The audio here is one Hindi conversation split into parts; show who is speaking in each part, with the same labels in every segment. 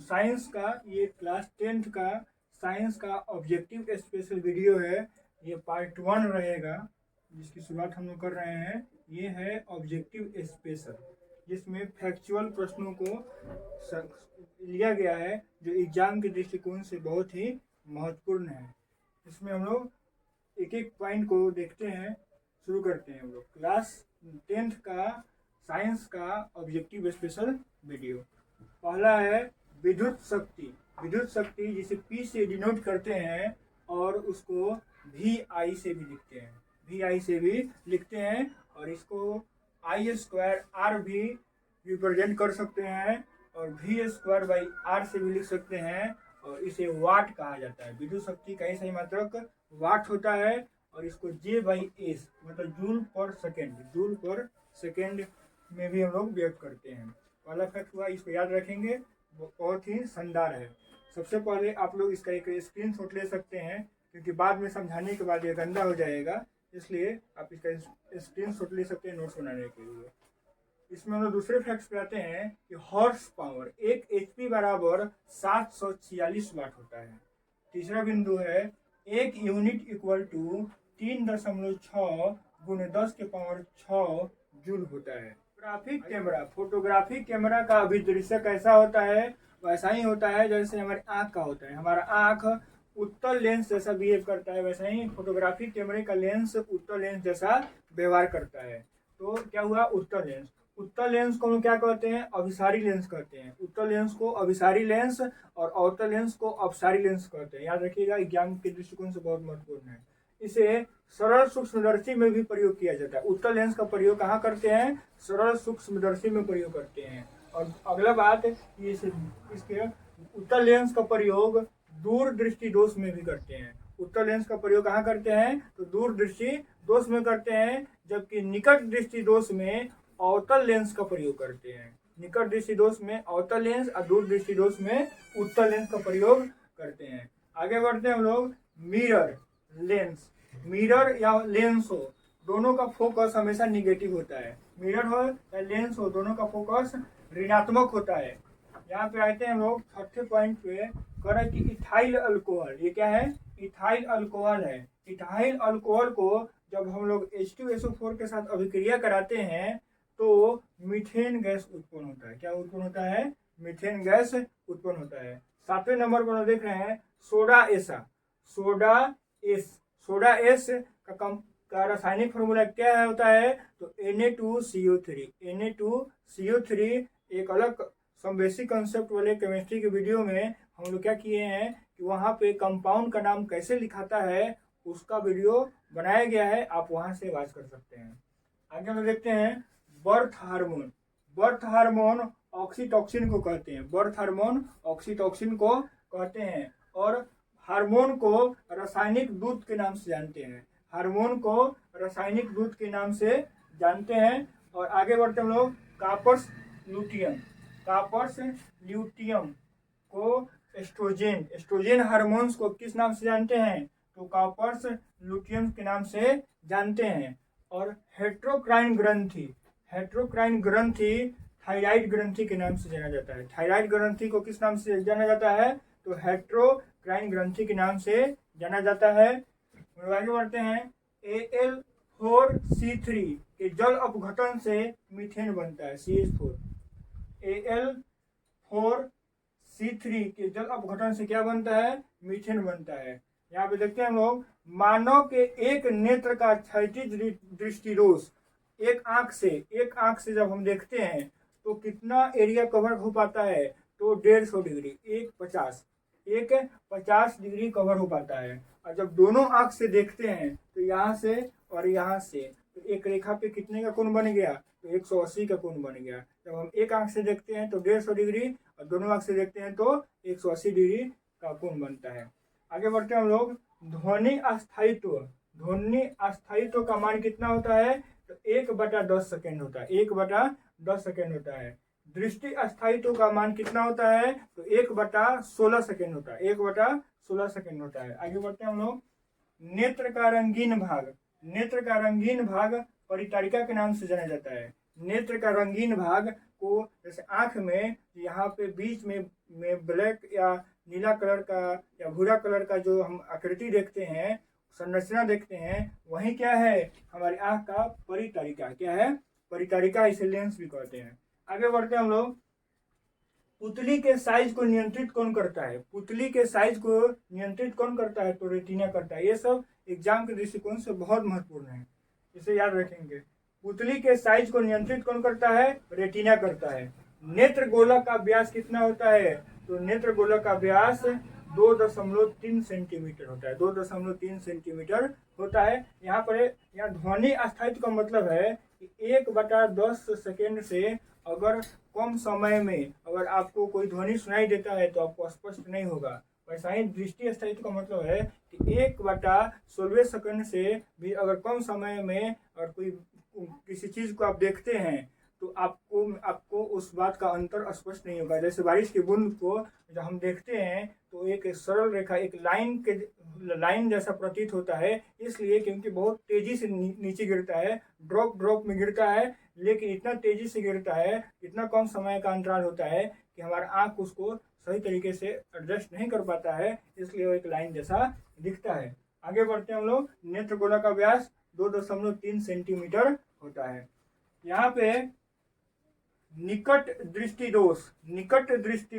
Speaker 1: साइंस का ये क्लास 10th का साइंस का ऑब्जेक्टिव स्पेशल वीडियो है। ये पार्ट 1 रहेगा जिसकी शुरुआत हम लोग कर रहे हैं। ये है ऑब्जेक्टिव स्पेशल, जिसमें फैक्चुअल प्रश्नों को लिया गया है जो एग्जाम के दृष्टिकोण से बहुत ही महत्वपूर्ण है। इसमें हम लोग एक एक पॉइंट को देखते हैं। शुरू करते हैं हम लोग क्लास 10th का साइंस का ऑब्जेक्टिव स्पेशल वीडियो। पहला है विद्युत शक्ति। विद्युत शक्ति जिसे P से डिनोट करते हैं और उसको VI से भी लिखते हैं, VI से भी लिखते हैं और इसको I² R भी रिप्रेजेंट कर सकते हैं और V² R से भी लिख सकते हैं और इसे वाट कहा जाता है। विद्युत शक्ति का सही मात्रक वाट होता है और इसको J/S मतलब जूल पर सेकेंड में भी हम लोग व्यक्त करते हैं। पहला फैक्ट हुआ, इसको याद रखेंगे, बहुत ही शानदार है। सबसे पहले आप लोग इसका एक स्क्रीनशॉट ले सकते हैं क्योंकि बाद में समझाने के बाद ये गंदा हो जाएगा, इसलिए आप इसका स्क्रीनशॉट ले सकते हैं नोट्स बनाने के लिए। इसमें हम लोग दूसरे फैक्ट्स पे आते हैं कि हॉर्स पावर 1 HP बराबर 746 वाट होता है। तीसरा बिंदु है 1 यूनिट इक्वल टू 3.6 × 10⁻6 जूल होता है। फोटोग्राफिक कैमरा का अभिदृश्य कैसा होता है? वैसा ही होता है जैसे हमारे आँख का होता है। हमारा आँख उत्तल लेंस जैसा बिहेव करता है, वैसा ही फोटोग्राफिक कैमरे का लेंस उत्तल लेंस जैसा व्यवहार करता है। तो क्या हुआ? उत्तल लेंस। उत्तल लेंस को हम क्या कहते हैं? अभिसारी लेंस कहते हैं। उत्तल लेंस को अभिसारी लेंस और अवतल लेंस को अपसारी लेंस कहते हैं। याद रखिएगा, एग्जाम के दृष्टिकोण से बहुत महत्वपूर्ण है। इसे सरल सूक्ष्मदर्शी में भी प्रयोग किया जाता है। उत्तल लेंस का प्रयोग कहाँ करते हैं? सरल सूक्ष्मदर्शी में प्रयोग करते हैं। और अगला बात, इसके उत्तल लेंस का प्रयोग दूर दृष्टि दोष में भी करते हैं। उत्तल लेंस का प्रयोग कहाँ करते हैं? तो दूर दृष्टि दोष में करते हैं, जबकि निकट दृष्टि दोष में अवतल लेंस का प्रयोग करते हैं। निकट दृष्टि दोष में अवतल लेंस और दूर दृष्टि दोष में उत्तल लेंस का प्रयोग करते हैं। आगे बढ़ते हैं हम लोग। मिरर लेंस, मिरर या लेंस हो, दोनों का फोकस हमेशा निगेटिव होता है। मिरर हो या लेंस हो, दोनों का फोकस ऋणात्मक होता है। यहाँ पे आते हैं हम लोग छठे पॉइंट पे, कह रहे कि इथाइल अल्कोहल। ये क्या है? इथाइल अल्कोहल है। इथाइल अल्कोहल को जब हम लोग H2SO4 के साथ अभिक्रिया कराते हैं तो मीथेन गैस उत्पन्न होता है। क्या उत्पन्न होता है? मीथेन गैस उत्पन्न होता है। 7वें नंबर पर देख रहे हैं सोडा एसा। सोडा एस का रासायनिक फॉर्मूला क्या होता है? तो Na2CO3। Na2CO3 एक अलग समवेशी कंसेप्ट वाले केमिस्ट्री के वीडियो में हम लोग क्या किए हैं कि वहाँ पे कंपाउंड का नाम कैसे लिखाता है उसका वीडियो बनाया गया है, आप वहाँ से वॉच कर सकते हैं। आगे हम देखते हैं birth hormone. Birth hormone oxytocin को कहते हैं। बर्थ हार्मोन ऑक्सीटॉक्सिन को कहते हैं और हार्मोन को रासायनिक दूत के नाम से जानते हैं। हार्मोन को रासायनिक दूत के नाम से जानते हैं। और आगे बढ़ते हम लोग कार्पस ल्यूटियम। कार्पस ल्यूटियम को एस्ट्रोजन हार्मोन्स को किस नाम से जानते हैं? तो कार्पस ल्यूटियम के नाम से जानते हैं। और हेट्रोक्राइन ग्रंथि थायराइड ग्रंथि के नाम से जाना जाता है। थायराइड ग्रंथि को किस नाम से जाना जाता है? तो हेट्रोक्राइन ग्रंथि के नाम से जाना जाता है। आगे बढ़ते हैं। Al4C3 के जल अपघटन से मीथेन बनता है, CH4। Al4C3 के जल अपघटन से क्या बनता है? मीथेन बनता है। यहाँ पे देखते हैं हम लोग, मानव के एक नेत्र का क्षैतिज दृष्टि दोष एक आंख से जब हम देखते हैं तो कितना एरिया कवर हो पाता है? तो 150 डिग्री, 150 डिग्री कवर हो पाता है। और जब दोनों आंख से देखते हैं तो यहाँ से और यहाँ से तो एक रेखा पे कितने का कोण बन गया? तो 180 का कोण बन गया। जब हम एक आंख से देखते हैं तो 150 डिग्री और दोनों आंख से देखते हैं तो 180 डिग्री का कोण बनता है। आगे बढ़ते हैं हम लोग। ध्वनि अस्थायित्व का मान कितना होता है? तो 1/10 सेकेंड होता है। 1/10 सेकेंड होता है। दृष्टि अस्थायित्व का मान कितना होता है? तो 1/16 सेकेंड होता है। 1/16 सेकेंड होता है। आगे बढ़ते हैं हम लोग। नेत्र का रंगीन भाग परितारिका के नाम से जाना जाता है। नेत्र का रंगीन भाग को जैसे आँख में यहाँ पे बीच में ब्लैक या नीला कलर का या भूरा कलर का जो हम आकृति देखते हैं, संरचना देखते हैं, वही क्या है, हमारी आँख का परितारिका। क्या है, परितारिका, इसे लेंस भी कहते हैं। आगे बढ़ते हैं हम लोग। पुतली के साइज को नियंत्रित कौन करता है? पुतली के साइज को नियंत्रित कौन करता है? तो रेटिना करता है। ये सब एग्जाम के दृष्टिकोण से बहुत महत्वपूर्ण है, इसे याद रखेंगे। पुतली के साइज को नियंत्रित कौन करता है? रेटिना करता है। नेत्र गोलक का व्यास कितना होता है? तो नेत्र गोलक का व्यास 2.3 सेंटीमीटर होता है। 2.3 सेंटीमीटर होता है। यहाँ पर यहाँ ध्वनि स्थायित्व का मतलब है कि 1/10 सेकेंड से अगर कम समय में अगर आपको कोई ध्वनि सुनाई देता है तो आपको स्पष्ट नहीं होगा। वैसा ही दृष्टि स्थायित्व का मतलब है कि 1/16 सेकंड से भी अगर कम समय में अगर कोई किसी चीज को आप देखते हैं तो आपको उस बात का अंतर स्पष्ट नहीं होगा। जैसे बारिश की बूंद को जब हम देखते हैं तो एक सरल रेखा, एक लाइन जैसा प्रतीत होता है, इसलिए क्योंकि बहुत तेजी से नीचे गिरता है, ड्रॉप में गिरता है, लेकिन इतना तेजी से गिरता है, इतना कम समय का अंतराल होता है कि हमारा आँख उसको सही तरीके से एडजस्ट नहीं कर पाता है, इसलिए वो एक लाइन जैसा दिखता है। आगे बढ़ते हैं हम लोग। नेत्र गोला का व्यास 2.3 सेंटीमीटर होता है। यहाँ पे निकट दृष्टि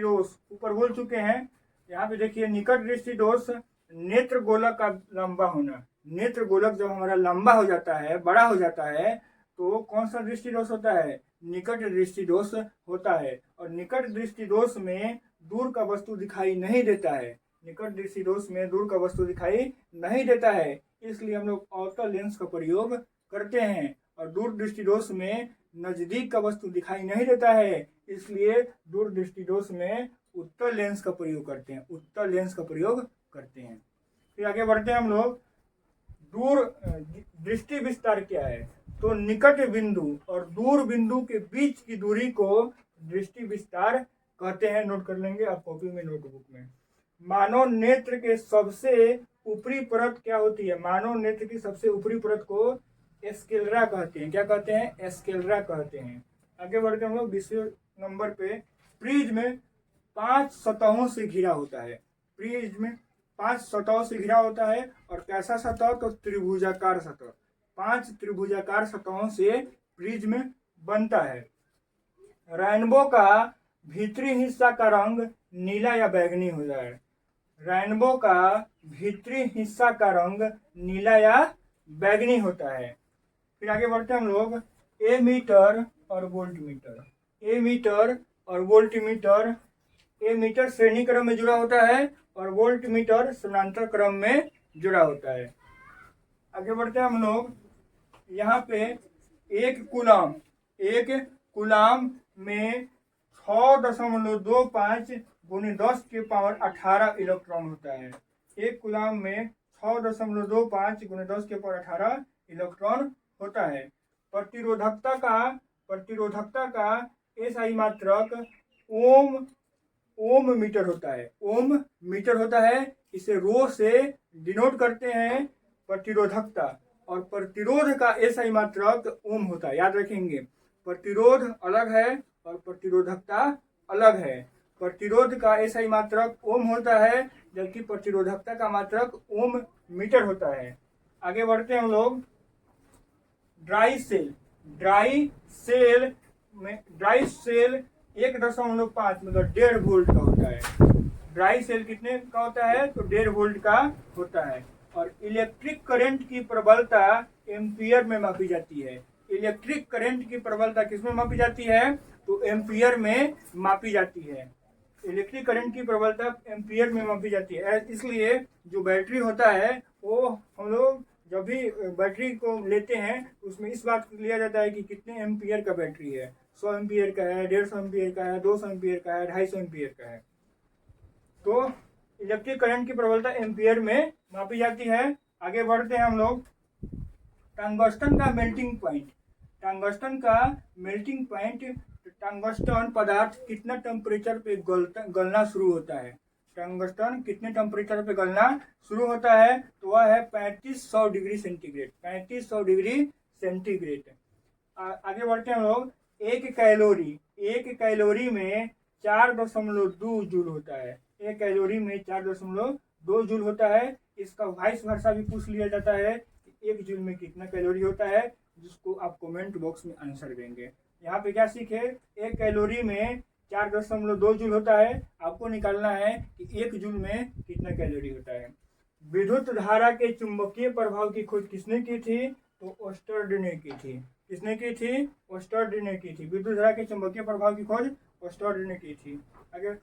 Speaker 1: दोष ऊपर बोल चुके हैं। यहाँ पे देखिए, निकट दृष्टि दोष नेत्र गोलक का लंबा होना। नेत्र गोलक जब हमारा लंबा हो जाता है, बड़ा हो जाता है, तो कौन सा दृष्टि दोष होता है? निकट दृष्टि दोष होता है। और निकट दृष्टि दोष में दूर का वस्तु दिखाई नहीं देता है। निकट दृष्टि दोष में दूर का वस्तु दिखाई नहीं देता है, इसलिए हम लोग अवतल लेंस का प्रयोग करते हैं। और दूर दृष्टि दोष में नजदीक का वस्तु दिखाई नहीं देता है, इसलिए दूर दृष्टि दोष में उत्तल लेंस का प्रयोग करते हैं। उत्तल लेंस का प्रयोग करते हैं। फिर आगे बढ़ते हैं हम लोग। दूर दृष्टि विस्तार क्या है? तो निकट बिंदु और दूर बिंदु के बीच की दूरी को दृष्टि विस्तार कहते हैं। नोट कर लेंगे आप कॉपी में, नोटबुक में। मानव नेत्र के सबसे ऊपरी परत क्या होती है? मानव नेत्र की सबसे ऊपरी परत को स्क्लेरा कहते हैं। क्या कहते हैं? स्क्लेरा कहते हैं। आगे बढ़ते हम लोग 20वें नंबर पे। प्रिज्म 5 सतहों से घिरा होता है। प्रिज्म 5 सतहों से घिरा होता है। और कैसा सतह? तो त्रिभुजाकार सतह। 5 त्रिभुजाकार सतहों से प्रिज्म बनता है। रेनबो का भीतरी हिस्सा का रंग नीला या बैंगनी होता है। रेनबो का भीतरी हिस्सा का रंग नीला या बैंगनी होता है। फिर आगे बढ़ते हैं हम लोग। एमीटर और वोल्टमीटर। एमीटर और वोल्टमीटर। एमीटर श्रेणी क्रम में जुड़ा होता है और वोल्टमीटर समानांतर क्रम में जुड़ा होता है। आगे बढ़ते हैं हम लोग। यहाँ पे एक कूलाम में 6.25 × 10⁻18 इलेक्ट्रॉन होता है। एक कूलाम में 6.25 × 10⁻18 इलेक्ट्रॉन होता है। प्रतिरोधकता का एसआई मात्रक ओम मीटर होता है। ओम मीटर होता है। इसे रो से डिनोट करते हैं प्रतिरोधकता। और प्रतिरोध का एसआई मात्रक ओम होता है। याद रखेंगे, प्रतिरोध अलग है और प्रतिरोधकता अलग है। प्रतिरोध का एसआई मात्रक ओम होता है, जबकि प्रतिरोधकता का मात्रक ओम मीटर होता है। आगे बढ़ते हैं हम लोग। ड्राई सेल 1.5 मतलब 1.5 वोल्ट का होता है। ड्राई सेल कितने का होता है? तो 1.5 वोल्ट का होता है। और इलेक्ट्रिक करंट की प्रबलता एम्पियर में मापी जाती है। इलेक्ट्रिक करंट की प्रबलता किसमें मापी जाती है? तो एम्पियर में मापी जाती है। इलेक्ट्रिक करंट की प्रबलता एम्पियर में मापी जाती है। इसलिए जो बैटरी होता है वो हम लोग जब भी बैटरी को लेते हैं उसमें इस बात को लिया जाता है कि कितने एम्पियर का बैटरी है। 100 एम्पियर का है, 150 एम्पियर का है, 200 एम्पियर का है, 250 एम्पियर का है। तो इलेक्ट्रिक करंट की प्रबलता एम्पियर में मापी जाती है। आगे बढ़ते हैं हम लोग। टंगस्टन का मेल्टिंग पॉइंट। टंगस्टन पदार्थ कितना टेम्परेचर पे गलना शुरू होता है? टंगस्टन कितने टेम्परेचर पे गलना शुरू होता है? तो वह है 3500 डिग्री सेंटीग्रेड। 3500 degree centigrade. आगे बढ़ते हैं हम लोग। 1 कैलोरी एक कैलोरी में 4.2 जूल होता है। एक कैलोरी में 4.2 जूल होता है। इसका वाइस वर्सा भी पूछ लिया जाता है कि 1 जूल में कितना कैलोरी होता है, जिसको आप कमेंट बॉक्स में आंसर देंगे। यहाँ पे क्या सीखे, एक कैलोरी में 4.2 जूल होता है। आपको निकालना है कि 1 जूल में कितना कैलोरी होता है। विद्युत धारा के चुंबकीय प्रभाव की खोज किसने की थी, तो ओस्टर्ड ने की थी। किसने की थी, ओस्टर्ड ने की थी। विद्युत धारा के चुंबकीय प्रभाव की खोज ओस्टर्ड ने की थी। अगर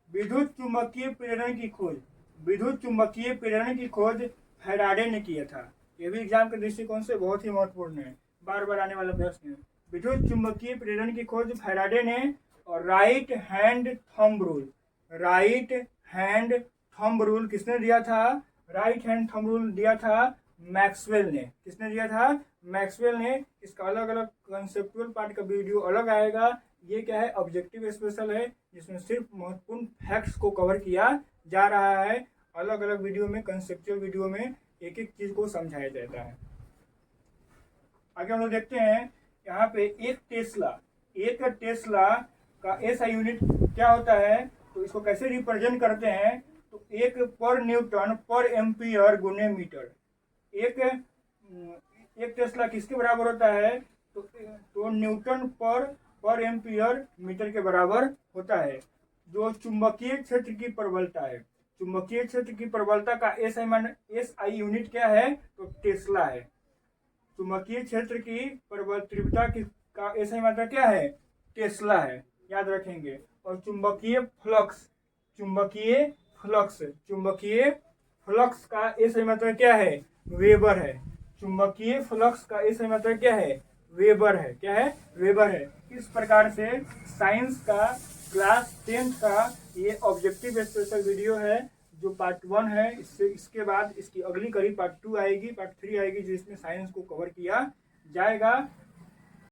Speaker 1: विद्युत चुंबकीय प्रेरण की खोज, विद्युत चुंबकीय प्रेरण की खोज फैराडे ने किया था। ये भी एग्जाम के दृष्टिकोण से बहुत ही महत्वपूर्ण है, बार बार आने वाला प्रश्न है। विद्युत चुंबकीय प्रेरण की खोज फैराडे ने। और right hand thumb rule, right hand thumb rule किसने दिया था, राइट हैंड थंब रूल दिया था मैक्सवेल ने। किसने दिया था, मैक्सवेल ने। इसका अलग अलग कंसेप्चुअल पार्ट का वीडियो अलग आएगा। ये क्या है, ऑब्जेक्टिव स्पेशल है, जिसमें सिर्फ महत्वपूर्ण फैक्ट्स को कवर किया जा रहा है। अलग अलग वीडियो में, कंसेप्चुअल वीडियो में एक एक चीज को समझाया जाता है। आगे हम लोग देखते हैं यहाँ पे एक टेस्ला का एसआई यूनिट क्या होता है, तो इसको कैसे रिप्रेजेंट करते हैं, तो 1 पर न्यूटन पर एम्पियर गुने मीटर। एक टेस्ला किसके बराबर होता है, तो न्यूटन पर एम्पियर मीटर के बराबर होता है। जो चुंबकीय क्षेत्र की प्रबलता है, चुंबकीय क्षेत्र की प्रबलता का एसआई यूनिट क्या है, तो टेस्ला है। चुंबकीय क्षेत्र की प्रबल तीव्रता का एसआई मात्रा क्या है, टेस्ला है, याद रखेंगे। और चुंबकीय फ्लक्स का एसआई मात्रा क्या है, वेबर है। चुंबकीय फ्लक्स का एसआई मात्रा क्या है, वेबर है। क्या है, वेबर है। इस प्रकार से साइंस का क्लास 10 का ये ऑब्जेक्टिव स्पेशल वीडियो है, जो पार्ट 1 है। इसके बाद इसकी अगली कड़ी पार्ट 2 आएगी, पार्ट 3 आएगी, जिसमें साइंस को कवर किया जाएगा।